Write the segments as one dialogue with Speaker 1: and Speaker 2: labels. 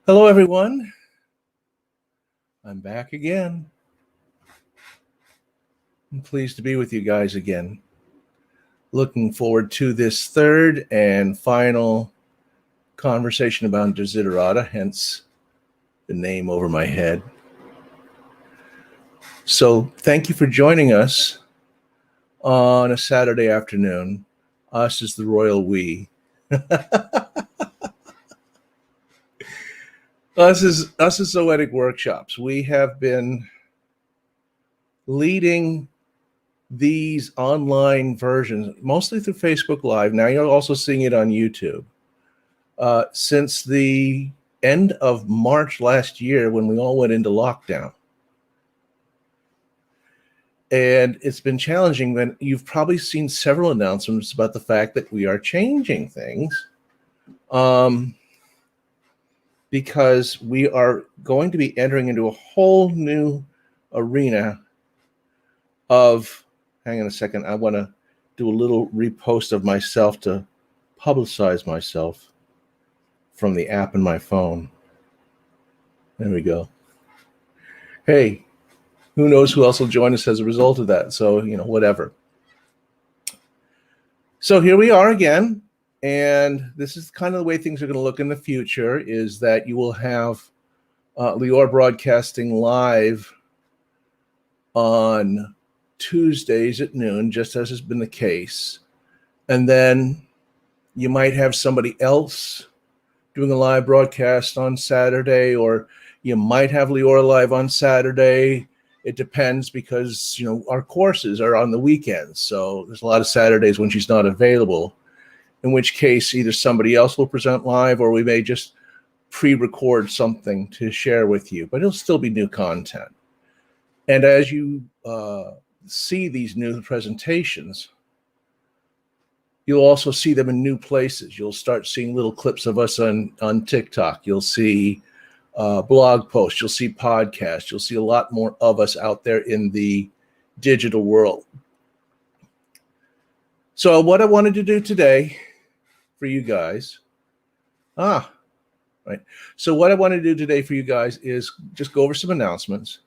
Speaker 1: Hello, everyone. I'm back again. I'm pleased to be with you guys again. Looking forward to this third and final conversation about Desiderata, hence the name over my head. So thank you for joining us on a Saturday afternoon. Us is the royal we. Us is Zoetic Workshops. We have been leading these online versions, mostly through Facebook Live. Now you're also seeing it on YouTube. Since the end of March last year, when we all went into lockdown. And it's been challenging. Then you've probably seen several announcements about the fact that we are changing things, because we are going to be entering into a whole new arena of, hang on a second, I want to do a little repost of myself to publicize myself from the app in my phone. There we go. Hey, who knows who else will join us as a result of that? So, whatever. So here we are again. And this is kind of the way things are going to look in the future, is that you will have Lior broadcasting live on Tuesdays at noon, just as has been the case. And then you might have somebody else doing a live broadcast on Saturday, or you might have Lior live on Saturday. It depends, because, our courses are on the weekends. So there's a lot of Saturdays when she's not available, in which case either somebody else will present live, or we may just pre-record something to share with you, but it'll still be new content. And as you see these new presentations, you'll also see them in new places. You'll start seeing little clips of us on TikTok. You'll see blog posts. You'll see podcasts. You'll see a lot more of us out there in the digital world. So what I wanted to do today for you guys, So what I want to do today for you guys is just go over some announcements,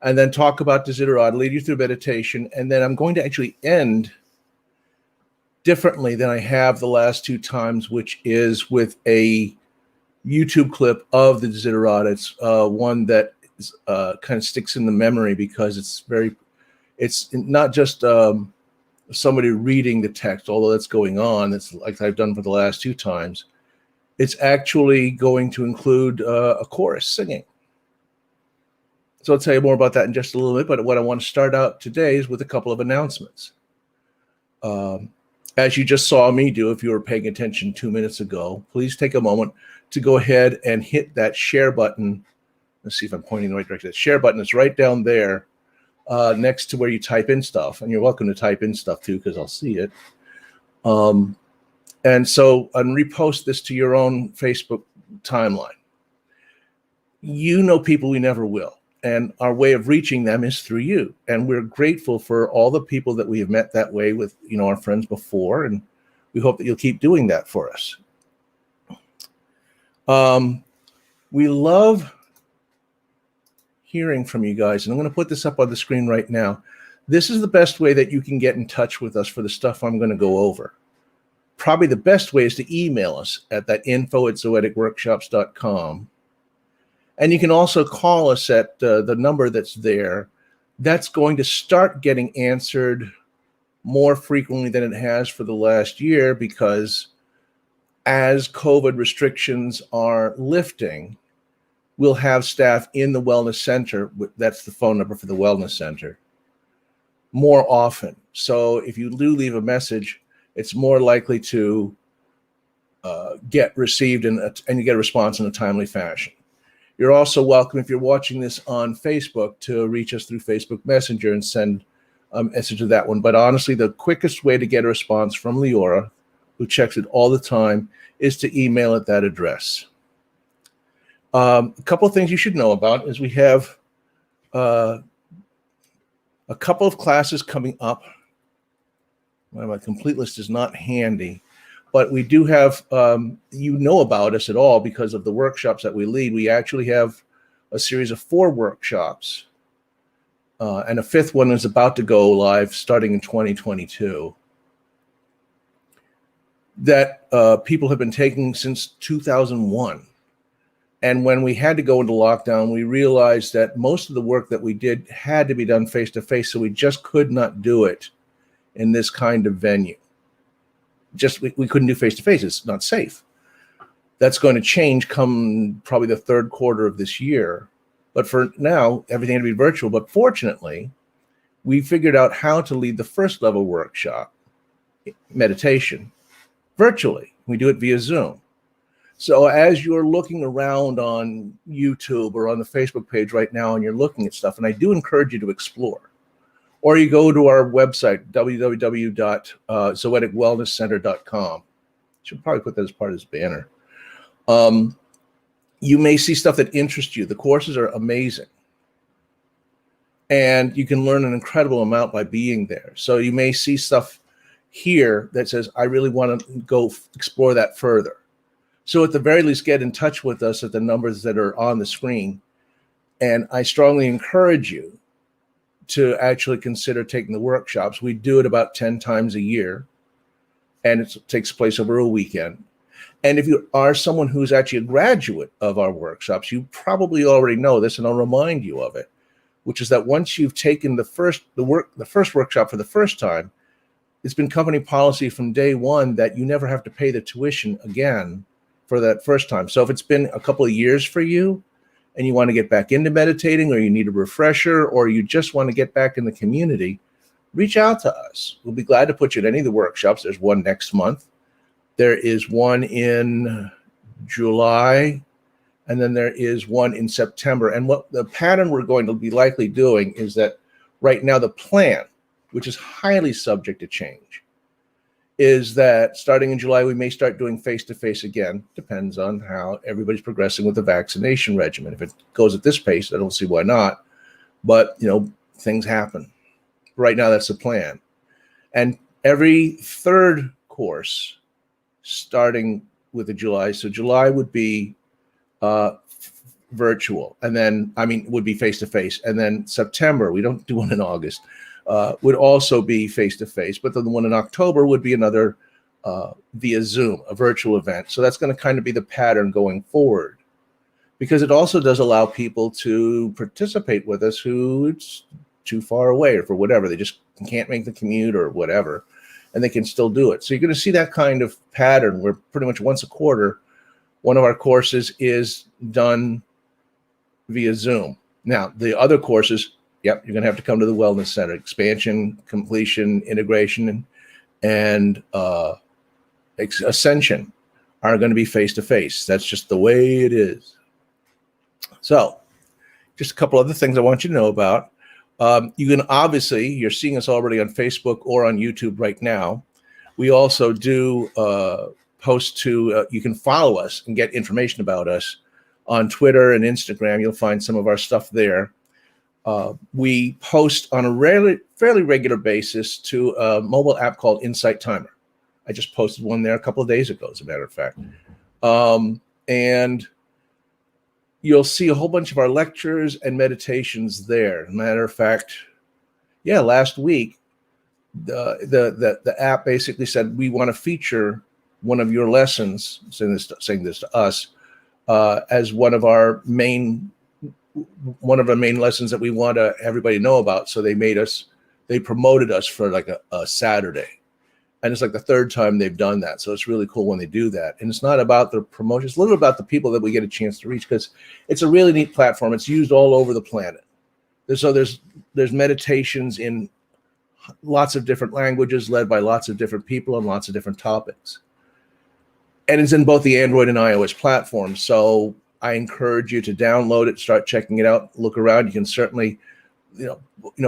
Speaker 1: and then talk about Desiderata, lead you through meditation, and then I'm going to actually end differently than I have the last two times, which is with a YouTube clip of the Desiderata. It's one that is, kind of sticks in the memory, because it's not just somebody reading the text, although that's going on. It's like I've done for the last two times. It's actually going to include a chorus singing. So I'll tell you more about that in just a little bit, but what I want to start out today is with a couple of announcements. As you just saw me do, if you were paying attention 2 minutes ago, please take a moment to go ahead and hit that share button. Let's see if I'm pointing in the right direction. That share button is right down there next to where you type in stuff. And you're welcome to type in stuff too, because I'll see it. And repost this to your own Facebook timeline. People we never will. And our way of reaching them is through you. And we're grateful for all the people that we have met that way with, our friends before. And we hope that you'll keep doing that for us. We love hearing from you guys. And I'm going to put this up on the screen right now. This is the best way that you can get in touch with us for the stuff I'm going to go over. Probably the best way is to email us at that info@zoeticworkshops.com. And you can also call us at the number that's there. That's going to start getting answered more frequently than it has for the last year, because as COVID restrictions are lifting, we'll have staff in the wellness center. That's the phone number for the wellness center, more often. So if you do leave a message, it's more likely to get received and you get a response in a timely fashion. You're also welcome, if you're watching this on Facebook, to reach us through Facebook Messenger and send a message to that one. But honestly, the quickest way to get a response from Leora, who checks it all the time, is to email at that address. A couple of things you should know about is we have a couple of classes coming up. Well, my complete list is not handy. But we do have, you know about us at all because of the workshops that we lead. We actually have a series of 4 workshops, and a 5th one is about to go live starting in 2022, that people have been taking since 2001. And when we had to go into lockdown, we realized that most of the work that we did had to be done face-to-face, so we just could not do it in this kind of venue. We couldn't do face-to-face. It's not safe. That's going to change come probably the 3rd quarter of this year. But for now, everything had to be virtual. But fortunately, we figured out how to lead the first level workshop, meditation, virtually. We do it via Zoom. So as you're looking around on YouTube or on the Facebook page right now and you're looking at stuff, and I do encourage you to explore, or you go to our website, www.zoeticwellnesscenter.com. Should probably put that as part of this banner. You may see stuff that interests you. The courses are amazing. And you can learn an incredible amount by being there. So you may see stuff here that says, I really want to go explore that further. So at the very least, get in touch with us at the numbers that are on the screen. And I strongly encourage you to actually consider taking the workshops. We do it about 10 times a year, and it takes place over a weekend. And if you are someone who's actually a graduate of our workshops, you probably already know this, and I'll remind you of it, which is that once you've taken the first workshop for the first time, it's been company policy from day one that you never have to pay the tuition again for that first time. So if it's been a couple of years for you and you want to get back into meditating, or you need a refresher, or you just want to get back in the community, reach out to us. We'll be glad to put you at any of the workshops. There's one next month. There is one in July, and then there is one in September. And what the pattern we're going to be likely doing is that right now the plan, which is highly subject to change, is that starting in July, we may start doing face-to-face again. Depends on how everybody's progressing with the vaccination regimen. If it goes at this pace, I don't see why not. But, things happen. Right now, that's the plan. And every 3rd course, starting with the July, so July would be virtual, and then, would be face-to-face. And then September, we don't do one in August, would also be face-to-face, but then the one in October would be another via Zoom, a virtual event. So that's going to kind of be the pattern going forward, because it also does allow people to participate with us who it's too far away, or for whatever, they just can't make the commute or whatever, and they can still do it. So you're going to see that kind of pattern where pretty much once a quarter, one of our courses is done via Zoom. Now, the other courses, yep, you're going to have to come to the Wellness Center. Expansion, completion, integration, and ascension are going to be face-to-face. That's just the way it is. So, just a couple other things I want you to know about. You can obviously, you're seeing us already on Facebook or on YouTube right now. We also do post to, you can follow us and get information about us on Twitter and Instagram. You'll find some of our stuff there. We post on a fairly regular basis to a mobile app called Insight Timer. I just posted one there a couple of days ago, as a matter of fact. And you'll see a whole bunch of our lectures and meditations there. Matter of fact, last week, the app basically said, we want to feature one of your lessons, saying this to us, as one of our main lessons that we want everybody know about. So they promoted us for like a Saturday. And it's like the 3rd time they've done that. So it's really cool when they do that. And it's not about the promotion. It's a little about the people that we get a chance to reach, because it's a really neat platform. It's used all over the planet. There's meditations in lots of different languages, led by lots of different people on lots of different topics. And it's in both the Android and iOS platforms. So I encourage you to download it, start checking it out, look around. You can certainly,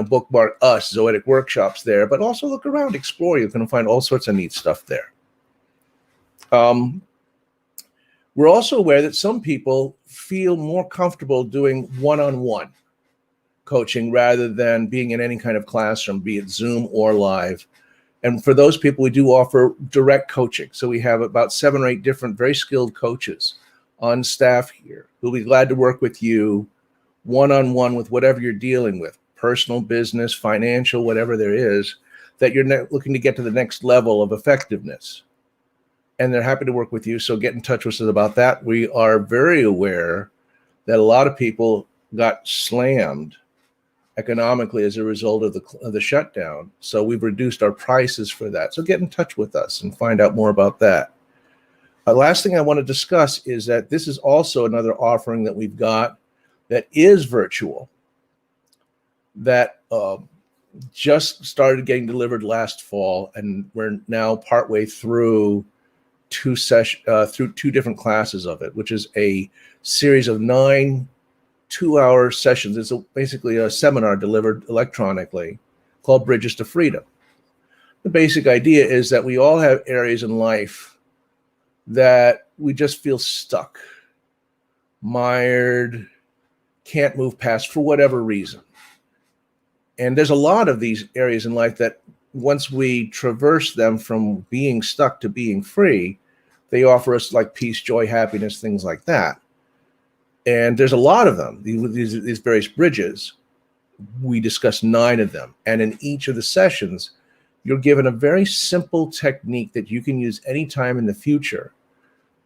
Speaker 1: bookmark us, Zoetic Workshops there, but also look around, explore. You're going to find all sorts of neat stuff there. We're also aware that some people feel more comfortable doing one-on-one coaching rather than being in any kind of classroom, be it Zoom or live. And for those people, we do offer direct coaching. So we have about 7 or 8 different very skilled coaches on staff here who'll be glad to work with you one-on-one with whatever you're dealing with, personal, business, financial, whatever there is, that you're looking to get to the next level of effectiveness. And they're happy to work with you. So get in touch with us about that. We are very aware that a lot of people got slammed economically as a result of the shutdown. So we've reduced our prices for that. So get in touch with us and find out more about that. The last thing I want to discuss is that this is also another offering that we've got that is virtual, that just started getting delivered last fall, and we're now partway through two different classes of it, which is a series of 9 2-hour sessions. It's basically a seminar delivered electronically called Bridges to Freedom. The basic idea is that we all have areas in life that we just feel stuck, mired, can't move past for whatever reason. And there's a lot of these areas in life that once we traverse them from being stuck to being free, they offer us like peace, joy, happiness, things like that. And there's a lot of them, these various bridges. We discussed 9 of them. And in each of the sessions, you're given a very simple technique that you can use anytime in the future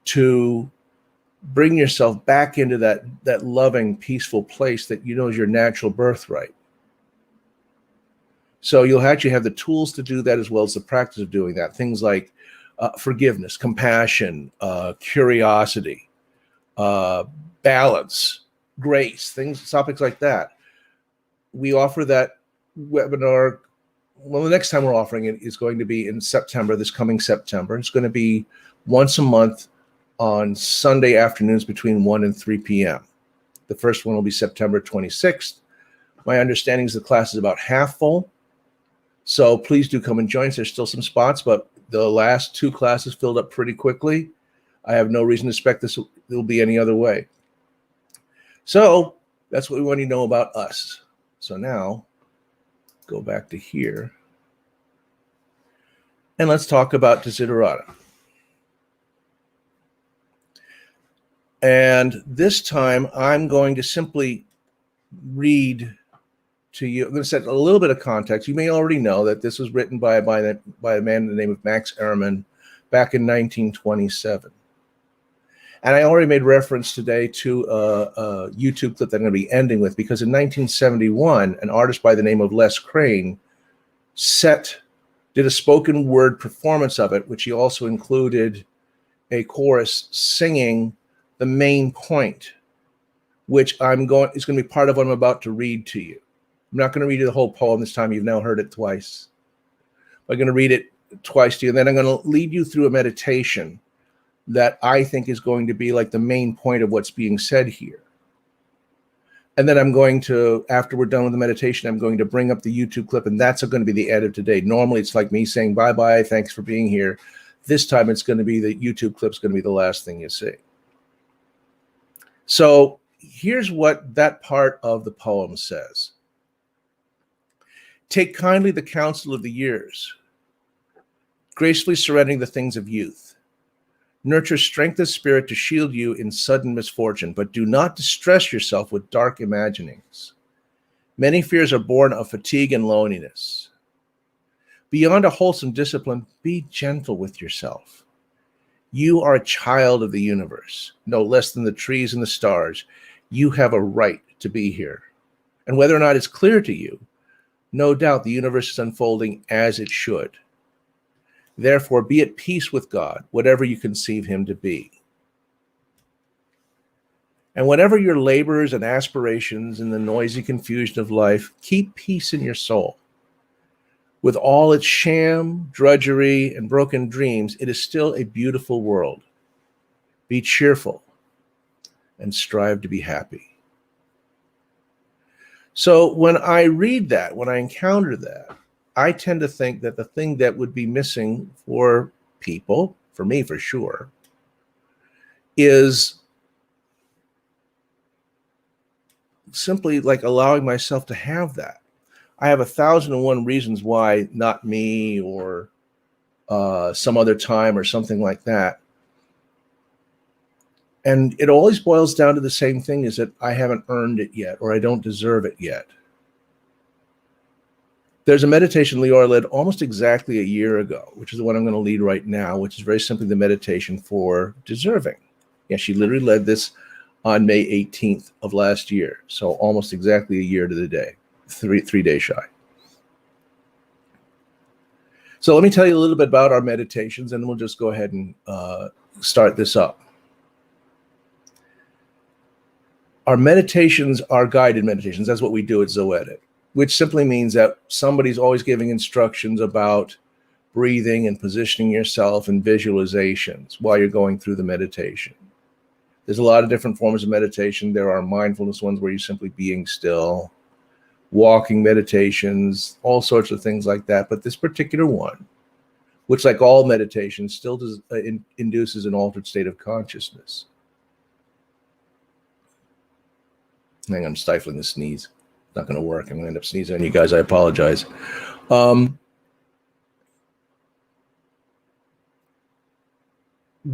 Speaker 1: to bring yourself back into that loving, peaceful place that you know is your natural birthright. So you'll actually have the tools to do that as well as the practice of doing that. Things like forgiveness, compassion, curiosity, balance, grace, topics like that. We offer that webinar. Well, the next time we're offering it is going to be in September, this coming September. It's going to be once a month on Sunday afternoons between 1 and 3 p.m. The first one will be September 26th. My understanding is the class is about half full. So please do come and join us. There's still some spots, but the last 2 classes filled up pretty quickly. I have no reason to expect this will be any other way. So that's what we want you to know about us. So now go back to here and let's talk about Desiderata. And this time I'm going to simply read to you. I'm going to set a little bit of context. You may already know that this was written by a man in the name of Max Ehrman back in 1927. And I already made reference today to a YouTube clip that I'm going to be ending with, because in 1971, an artist by the name of Les Crane did a spoken word performance of it, which he also included a chorus singing the main point, which is going to be part of what I'm about to read to you. I'm not going to read you the whole poem this time. You've now heard it twice. I'm going to read it twice to you, and then I'm going to lead you through a meditation that I think is going to be like the main point of what's being said here. And then I'm going to, after we're done with the meditation, I'm going to bring up the YouTube clip, and that's going to be the end of today. Normally it's like me saying bye-bye, thanks for being here. This time it's going to be the YouTube clip's going to be the last thing you see. So here's what that part of the poem says. Take kindly the counsel of the years, gracefully surrendering the things of youth. Nurture strength of spirit to shield you in sudden misfortune, but do not distress yourself with dark imaginings. Many fears are born of fatigue and loneliness. Beyond a wholesome discipline, be gentle with yourself. You are a child of the universe, no less than the trees and the stars. You have a right to be here. And whether or not it's clear to you, no doubt the universe is unfolding as it should. Therefore, be at peace with God, whatever you conceive him to be. And whatever your labors and aspirations in the noisy confusion of life, keep peace in your soul. With all its sham, drudgery, and broken dreams, it is still a beautiful world. Be cheerful and strive to be happy. So when I read that, when I encounter that, I tend to think that the thing that would be missing for people, for me for sure, is simply like allowing myself to have that. I have 1,001 reasons why not me, or some other time or something like that. And it always boils down to the same thing, is that I haven't earned it yet, or I don't deserve it yet. There's a meditation Leora led almost exactly a year ago, which is the one I'm going to lead right now, which is very simply the meditation for deserving. Yeah, she literally led this on May 18th of last year. So almost exactly a year to the day, three days shy. So let me tell you a little bit about our meditations, and we'll just go ahead and start this up. Our meditations are guided meditations. That's what we do at Zoetic, which simply means that somebody's always giving instructions about breathing and positioning yourself and visualizations while you're going through the meditation. There's a lot of different forms of meditation. There are mindfulness ones where you're simply being still, walking meditations, all sorts of things like that. But this particular one, which like all meditation, still induces an altered state of consciousness. Hang on, I'm stifling the sneeze. It's not going to work. I'm going to end up sneezing on you guys. I apologize.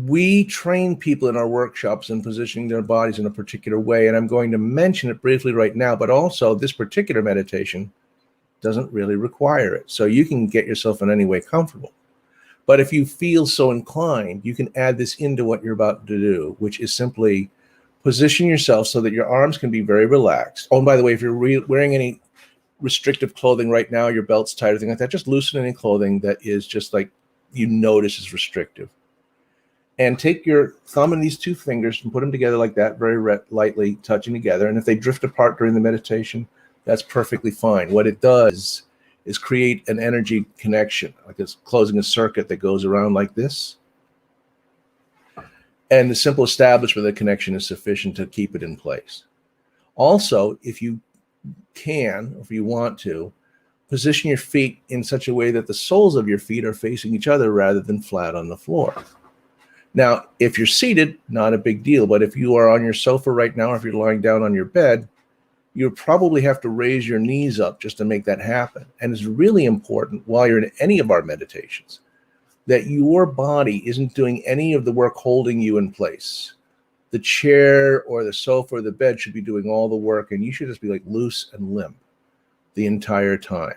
Speaker 1: We train people in our workshops in positioning their bodies in a particular way, and I'm going to mention it briefly right now, but also this particular meditation doesn't really require it. So you can get yourself in any way comfortable. But if you feel so inclined, you can add this into what you're about to do, which is simply position yourself so that your arms can be very relaxed. Oh, and by the way, if you're wearing any restrictive clothing right now, your belt's tight or anything like that, just loosen any clothing that is just like you notice is restrictive. And take your thumb and these two fingers and put them together like that, very lightly touching together. And if they drift apart during the meditation, that's perfectly fine. What it does is create an energy connection, like it's closing a circuit that goes around like this. And the simple establishment of the connection is sufficient to keep it in place. Also, if you can, or if you want to, position your feet in such a way that the soles of your feet are facing each other rather than flat on the floor. Now, if you're seated, not a big deal, but if you are on your sofa right now, or if you're lying down on your bed, you probably have to raise your knees up just to make that happen. And it's really important while you're in any of our meditations that your body isn't doing any of the work holding you in place. The chair or the sofa or the bed should be doing all the work, and you should just be like loose and limp the entire time.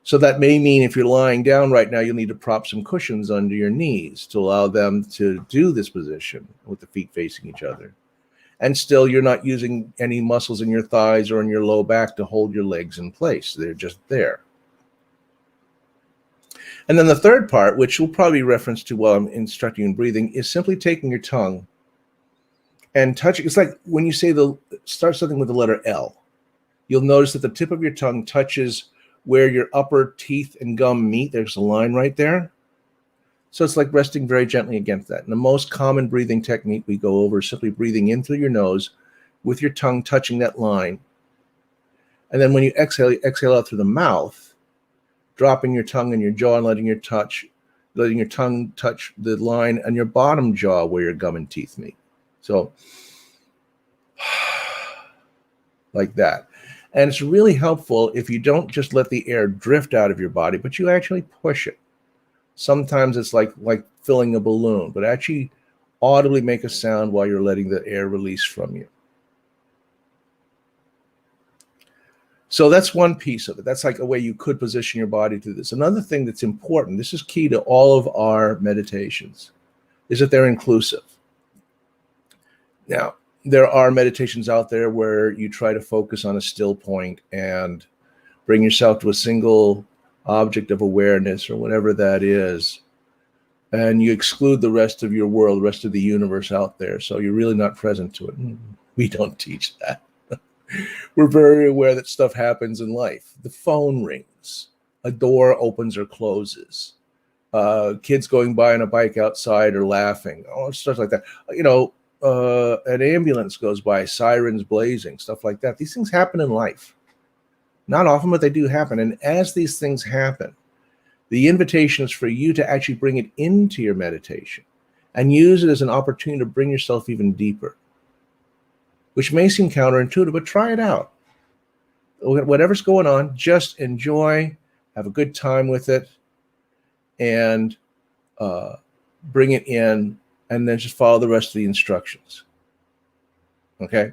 Speaker 1: So that may mean if you're lying down right now, you'll need to prop some cushions under your knees to allow them to do this position with the feet facing each other. And still, you're not using any muscles in your thighs or in your low back to hold your legs in place. They're just there. And then the third part, which will probably reference to while I'm instructing you in breathing, is simply taking your tongue and touching. It's like when you say start something with the letter L. You'll notice that the tip of your tongue touches where your upper teeth and gum meet. There's a line right there. So it's like resting very gently against that. And the most common breathing technique we go over is simply breathing in through your nose with your tongue touching that line. And then when you exhale, you exhale out through the mouth, dropping your tongue and your jaw and letting your tongue touch the line on your bottom jaw where your gum and teeth meet. So like that. And it's really helpful if you don't just let the air drift out of your body, but you actually push it. Sometimes it's like filling a balloon, but actually audibly make a sound while you're letting the air release from you. So that's one piece of it. That's like a way you could position your body to this. Another thing that's important, this is key to all of our meditations, is that they're inclusive. Now, there are meditations out there where you try to focus on a still point and bring yourself to a single object of awareness or whatever that is. And you exclude the rest of your world, the rest of the universe out there. So you're really not present to it. We don't teach that. We're very aware that stuff happens in life. The phone rings. A door opens or closes. Kids going by on a bike outside or laughing. Oh, stuff like that. An ambulance goes by, sirens blazing, stuff like that. These things happen in life. Not often, but they do happen. And as these things happen, the invitation is for you to actually bring it into your meditation and use it as an opportunity to bring yourself even deeper, which may seem counterintuitive, but try it out. whatever's going on, just enjoy, have a good time with it, and bring it in, and then just follow the rest of the instructions. Okay?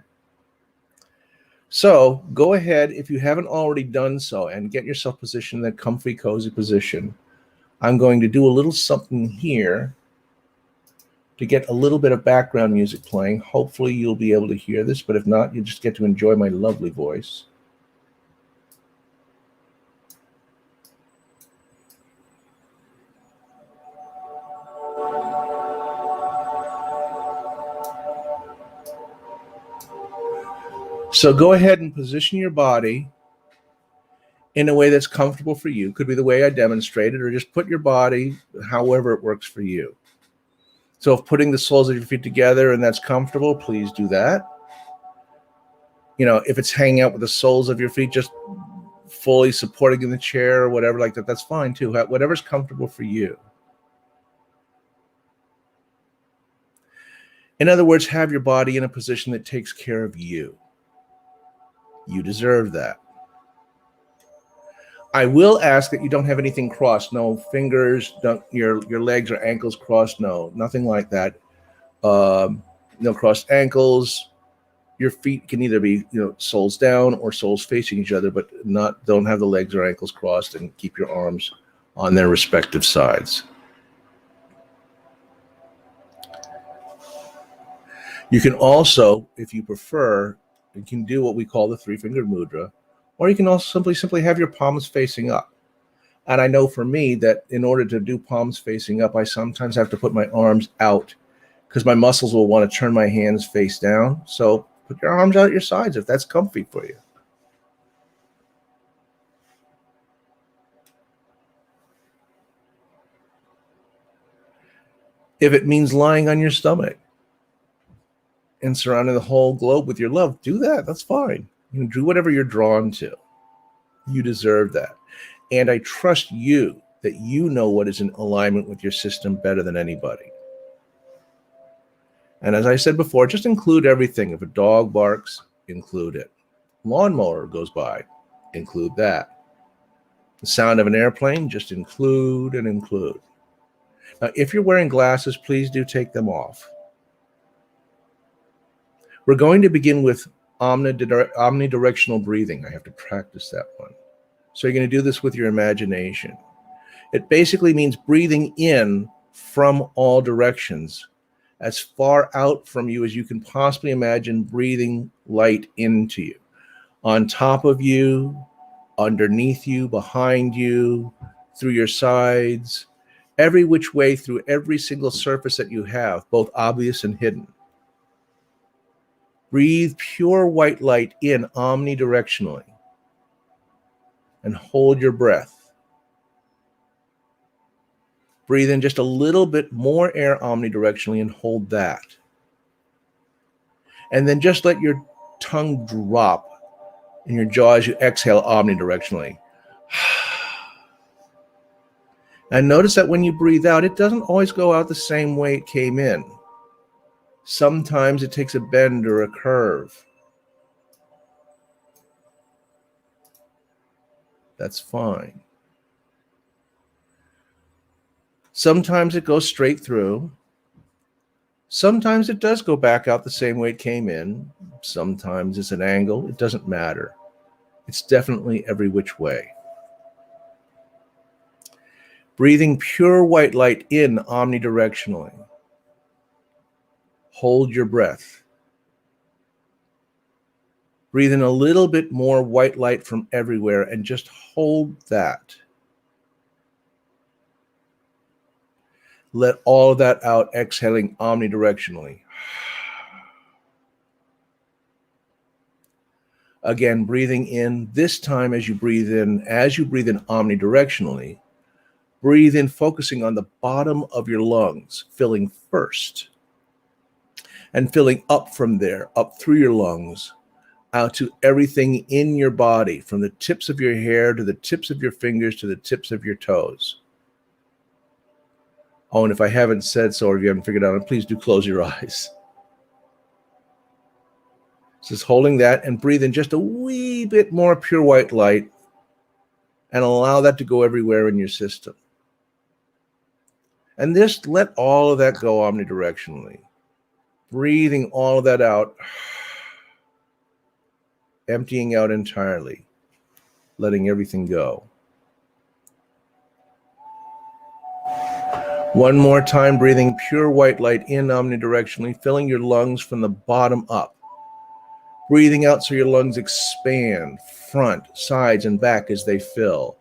Speaker 1: So go ahead, if you haven't already done so, and get yourself positioned in that comfy, cozy position. I'm going to do a little something here to get a little bit of background music playing. Hopefully you'll be able to hear this, but if not, you just get to enjoy my lovely voice. So go ahead and position your body in a way that's comfortable for you. Could be the way I demonstrated, or just put your body however it works for you. So if putting the soles of your feet together and that's comfortable, please do that. You know, if it's hanging out with the soles of your feet, just fully supporting in the chair or whatever like that, that's fine too. Whatever's comfortable for you. In other words, have your body in a position that takes care of you. You deserve that. I will ask that you don't have anything crossed. No fingers, your legs or ankles crossed. No, nothing like that. No crossed ankles. Your feet can either be, soles down or soles facing each other, but don't have the legs or ankles crossed, and keep your arms on their respective sides. You can also, if you prefer, you can do what we call the three-fingered mudra, or you can also simply have your palms facing up. And I know for me that in order to do palms facing up, I sometimes have to put my arms out because my muscles will want to turn my hands face down. So put your arms out at your sides if that's comfy for you. If it means lying on your stomach and surrounding the whole globe with your love, do that. That's fine. You can do whatever you're drawn to. You deserve that. And I trust you that you know what is in alignment with your system better than anybody. And as I said before, just include everything. If a dog barks, include it. Lawnmower goes by, include that. The sound of an airplane, just include and include. Now, if you're wearing glasses, please do take them off. We're going to begin with omnidirectional breathing. I have to practice that one. So you're going to do this with your imagination. It basically means breathing in from all directions, as far out from you as you can possibly imagine, breathing light into you. On top of you, underneath you, behind you, through your sides, every which way, through every single surface that you have, both obvious and hidden. Breathe pure white light in omnidirectionally and hold your breath. Breathe in just a little bit more air omnidirectionally and hold that. And then just let your tongue drop in your jaw as you exhale omnidirectionally. And notice that when you breathe out, it doesn't always go out the same way it came in. Sometimes it takes a bend or a curve. That's fine. Sometimes it goes straight through. Sometimes it does go back out the same way it came in. Sometimes it's an angle. It doesn't matter. It's definitely every which way. Breathing pure white light in omnidirectionally. Hold your breath. Breathe in a little bit more white light from everywhere and just hold that. Let all of that out, exhaling omnidirectionally. Again, breathing in. This time as you breathe in omnidirectionally, breathe in focusing on the bottom of your lungs, filling first, and filling up from there, up through your lungs, out to everything in your body, from the tips of your hair to the tips of your fingers to the tips of your toes. Oh, and if I haven't said so, or if you haven't figured out it, please do close your eyes. Just holding that and breathe in just a wee bit more pure white light and allow that to go everywhere in your system. And just let all of that go omnidirectionally. Breathing all of that out, emptying out entirely, letting everything go. One more time, breathing pure white light in omnidirectionally, filling your lungs from the bottom up. Breathing out so your lungs expand, front, sides, and back as they fill.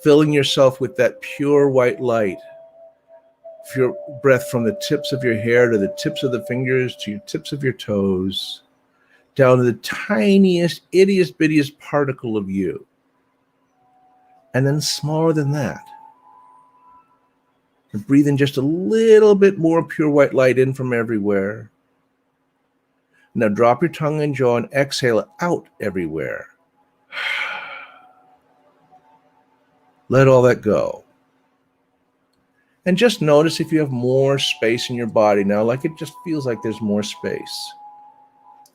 Speaker 1: Filling yourself with that pure white light. Your breath from the tips of your hair to the tips of the fingers to your tips of your toes, down to the tiniest, ittiest bittiest particle of you. And then smaller than that. And breathe in just a little bit more pure white light in from everywhere. Now drop your tongue and jaw and exhale it out everywhere. Let all that go. And just notice if you have more space in your body now, like it just feels like there's more space.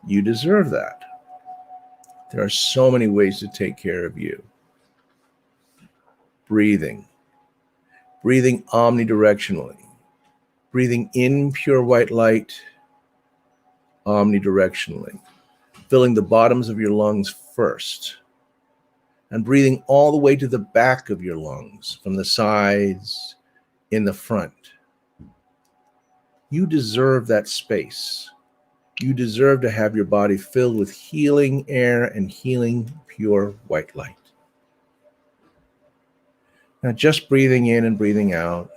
Speaker 1: You deserve that. There are so many ways to take care of you. Breathing. Breathing omnidirectionally. Breathing in pure white light omnidirectionally. Filling the bottoms of your lungs first. And breathing all the way to the back of your lungs, from the sides, in the front. You deserve that space. You deserve to have your body filled with healing air and healing pure white light. Now just breathing in and breathing out,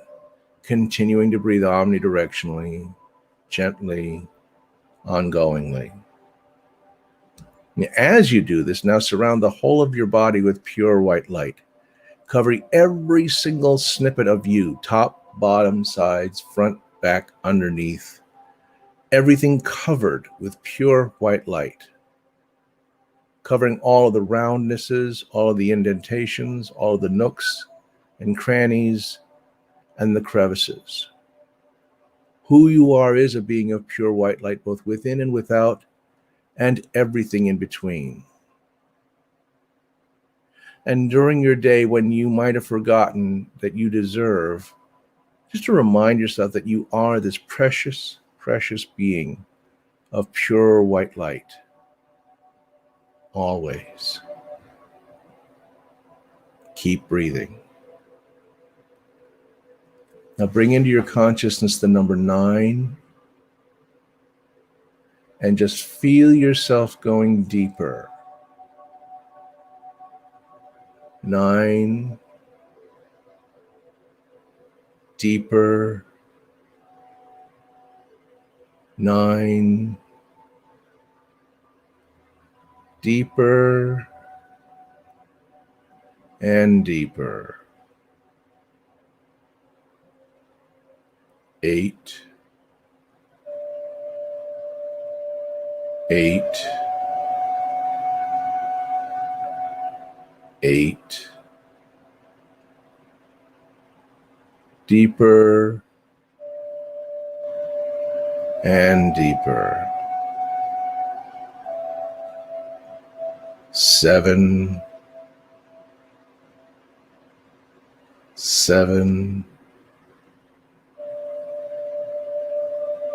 Speaker 1: continuing to breathe omnidirectionally, gently, ongoingly. As you do this, now surround the whole of your body with pure white light, covering every single snippet of you, top, bottom, sides, front, back, underneath, everything covered with pure white light, covering all of the roundnesses, all of the indentations, all of the nooks and crannies and the crevices. Who you are is a being of pure white light, both within and without, and everything in between. And during your day, when you might have forgotten that you deserve, just to remind yourself that you are this precious, precious being of pure white light. Always. Keep breathing. Now bring into your consciousness the number 9 and just feel yourself going deeper. 9, deeper. 9, deeper and deeper. 8, 8, 8, deeper and deeper. 7, 7,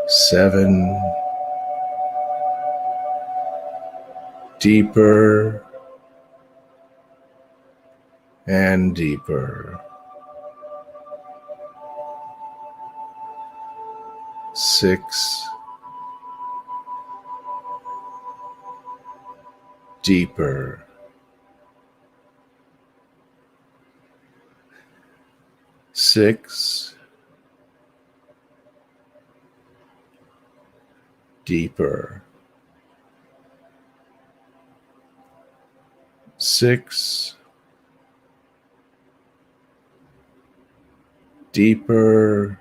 Speaker 1: 7, deeper and deeper. 6, deeper. 6, deeper. 6, deeper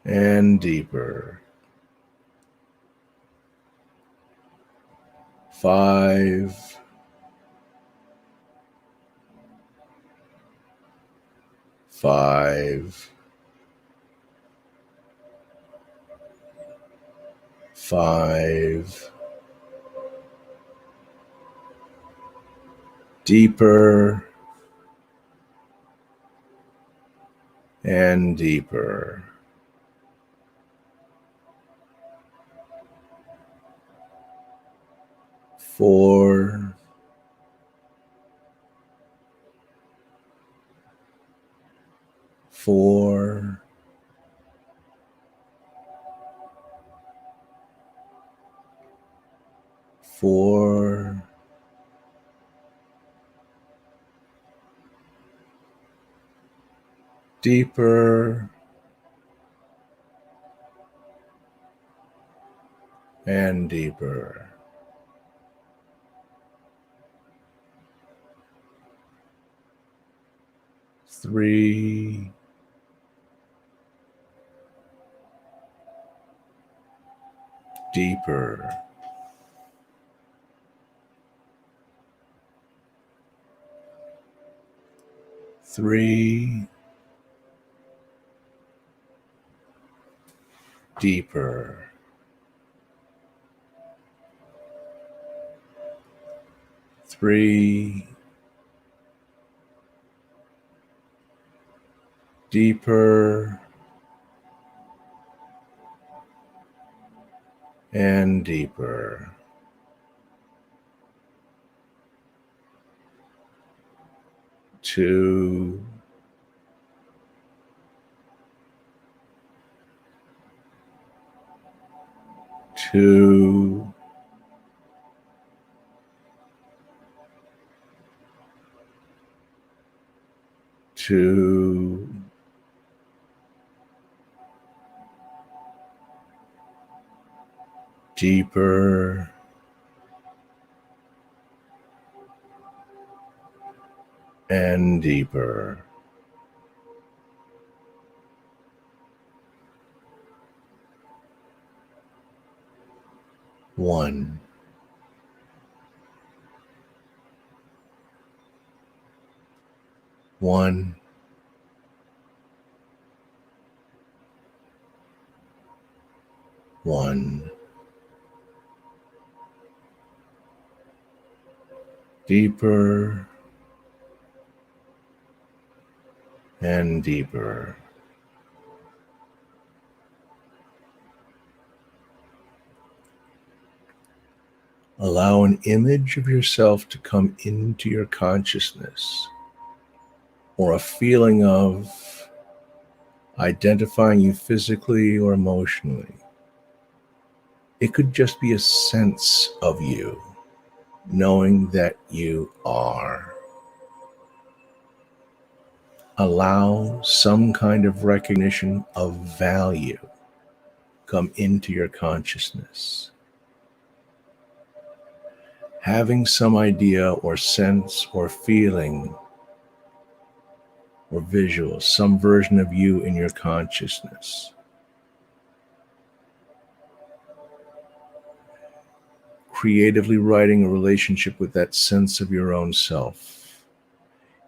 Speaker 1: and deeper. 5, 5, 5. Deeper and deeper. 4. 4. 4. Deeper and deeper. 3. Deeper. 3. Deeper. 3. Deeper and deeper. 2. 2. 2. Deeper and deeper. 1. 1. 1. Deeper and deeper. Allow an image of yourself to come into your consciousness, or a feeling of identifying you physically or emotionally. It could just be a sense of you, knowing that you are. Allow some kind of recognition of value come into your consciousness. Having some idea or sense or feeling or visual, some version of you in your consciousness. Creatively writing a relationship with that sense of your own self,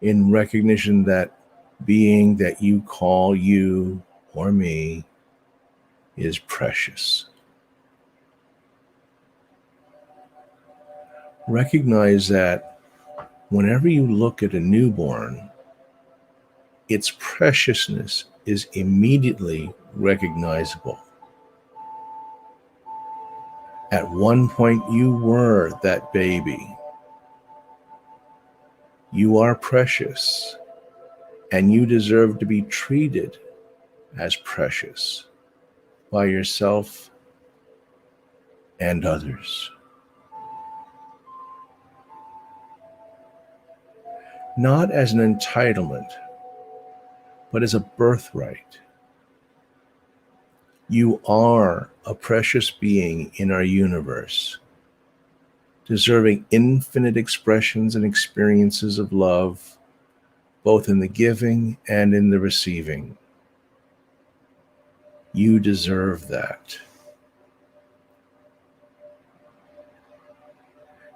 Speaker 1: in recognition that being that you call you or me is precious. Recognize that whenever you look at a newborn, its preciousness is immediately recognizable. At one point, you were that baby. You are precious, and you deserve to be treated as precious by yourself and others. Not as an entitlement, but as a birthright. You are a precious being in our universe, deserving infinite expressions and experiences of love, both in the giving and in the receiving. You deserve that.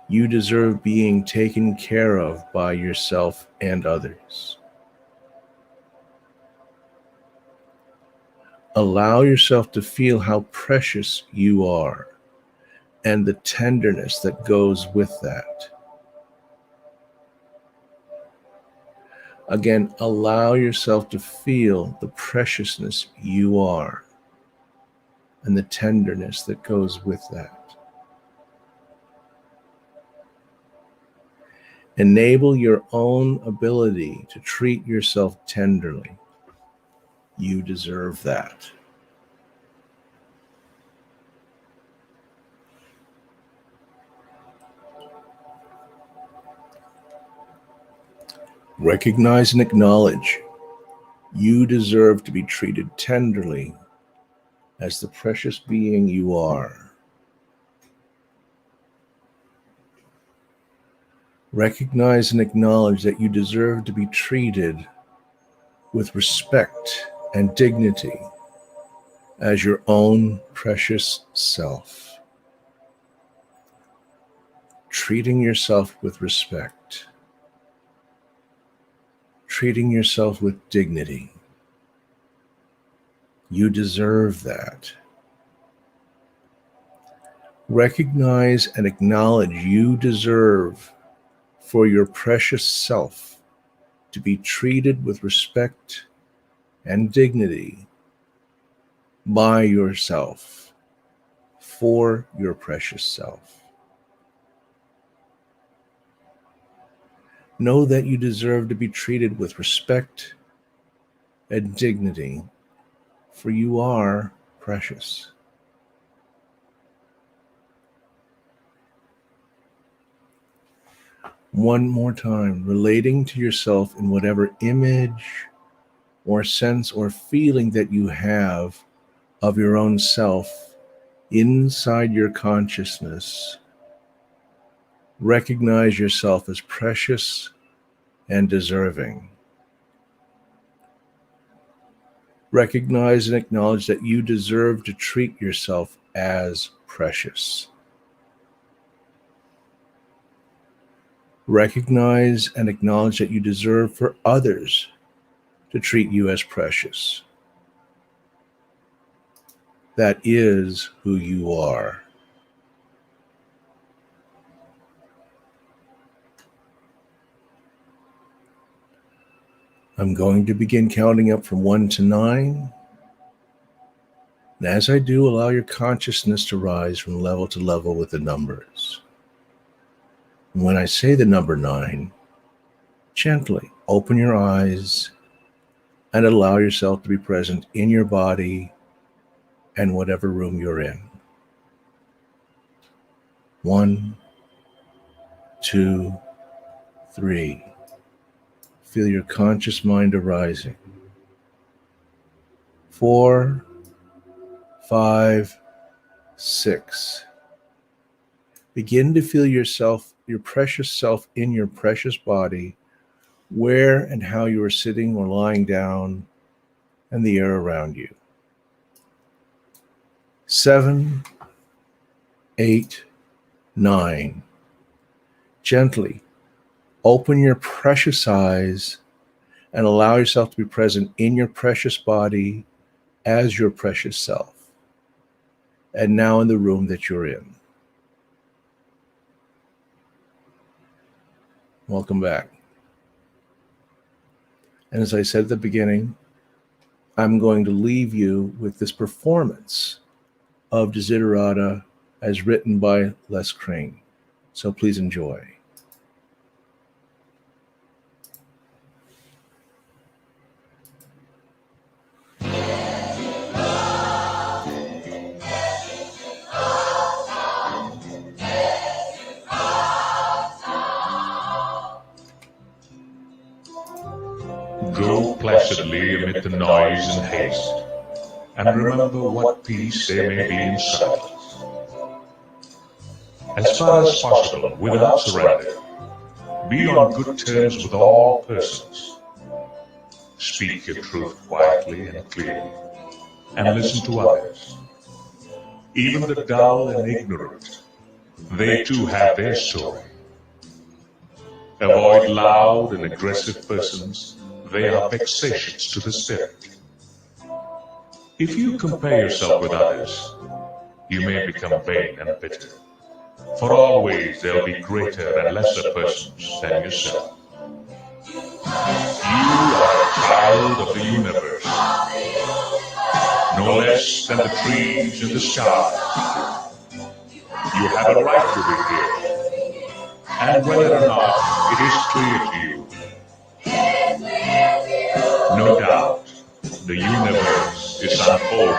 Speaker 1: You deserve being taken care of by yourself and others. Allow yourself to feel how precious you are and the tenderness that goes with that. Again, allow yourself to feel the preciousness you are and the tenderness that goes with that. Enable your own ability to treat yourself tenderly. You deserve that. Recognize and acknowledge you deserve to be treated tenderly as the precious being you are. Recognize and acknowledge that you deserve to be treated with respect and dignity as your own precious self. Treating yourself with respect. Treating yourself with dignity. You deserve that. Recognize and acknowledge you deserve for your precious self to be treated with respect and dignity by yourself, for your precious self. Know that you deserve to be treated with respect and dignity, for you are precious. One more time, relating to yourself in whatever image or sense or feeling that you have of your own self inside your consciousness. Recognize yourself as precious and deserving. Recognize and acknowledge that you deserve to treat yourself as precious. Recognize and acknowledge that you deserve for others to treat you as precious. That is who you are. I'm going to begin counting up from 1 to 9. And as I do, allow your consciousness to rise from level to level with the numbers. And when I say the number 9, gently open your eyes and allow yourself to be present in your body and whatever room you're in. 1, 2, 3. Feel your conscious mind arising. 4, 5, 6. Begin to feel yourself, your precious self in your precious body, where and how you are sitting or lying down, and the air around you. 7, 8, 9. Gently open your precious eyes and allow yourself to be present in your precious body as your precious self, and now in the room that you're in. Welcome back. And as I said at the beginning, I'm going to leave you with this performance of Desiderata as written by Les Crane. So please enjoy.
Speaker 2: Go placidly amid the noise and haste, and remember what peace there may be in silence. As far as possible, without surrender, be on good terms with all persons. Speak your truth quietly and clearly, and listen to others. Even the dull and ignorant, they too have their story. Avoid loud and aggressive persons, they are vexatious to the spirit. If you compare yourself with others, you may become vain and bitter, for always there will be greater and lesser persons than yourself. You are a child of the universe, no less than the trees and the stars. You have a right to be here, and whether or not it is clear to you, no doubt the universe is unfolding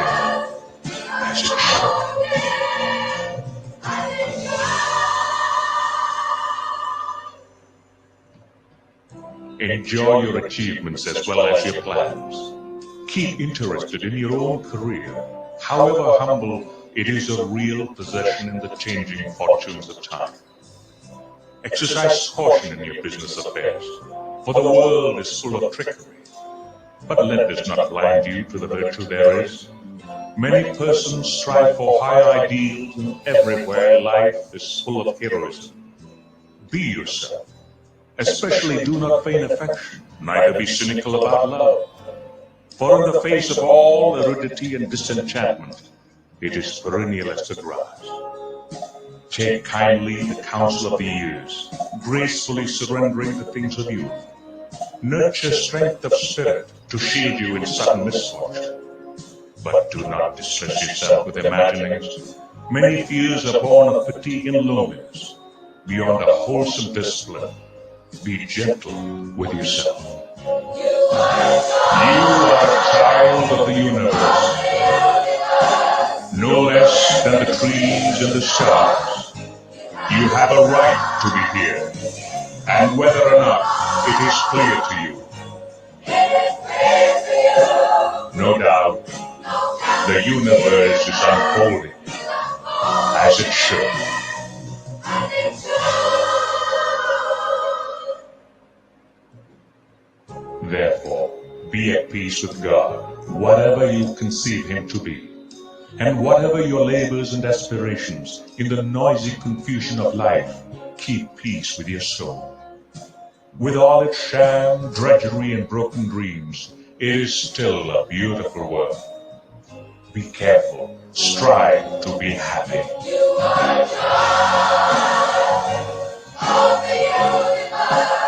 Speaker 2: as it should. Enjoy your achievements as well as your plans. Keep interested in your own career. However humble, it is a real possession in the changing fortunes of time. Exercise caution in your business affairs, for the world is full of trickery. But let this not blind you to the virtue there is. Many persons strive for high ideals, and everywhere life is full of heroism. Be yourself. Especially do not feign affection, neither be cynical about love. For in the face of all aridity and disenchantment, it is perennial as the grass. Take kindly the counsel of the years, gracefully surrendering the things of youth. Nurture strength of spirit to shield you in sudden misfortune. But do not distress yourself with imaginings. Many fears are born of fatigue and loneliness. Beyond a wholesome discipline, be gentle with yourself. You are a child of the universe, no less than the trees and the stars. You have a right to be here, and whether or not it is clear to you, no doubt the universe is unfolding as it should. Therefore, be at peace with God, whatever you conceive Him to be, and whatever your labors and aspirations, in the noisy confusion of life, keep peace with your soul. With all its sham, drudgery, and broken dreams, it is still a beautiful world. Be careful, strive to be happy. You are a child of the universe.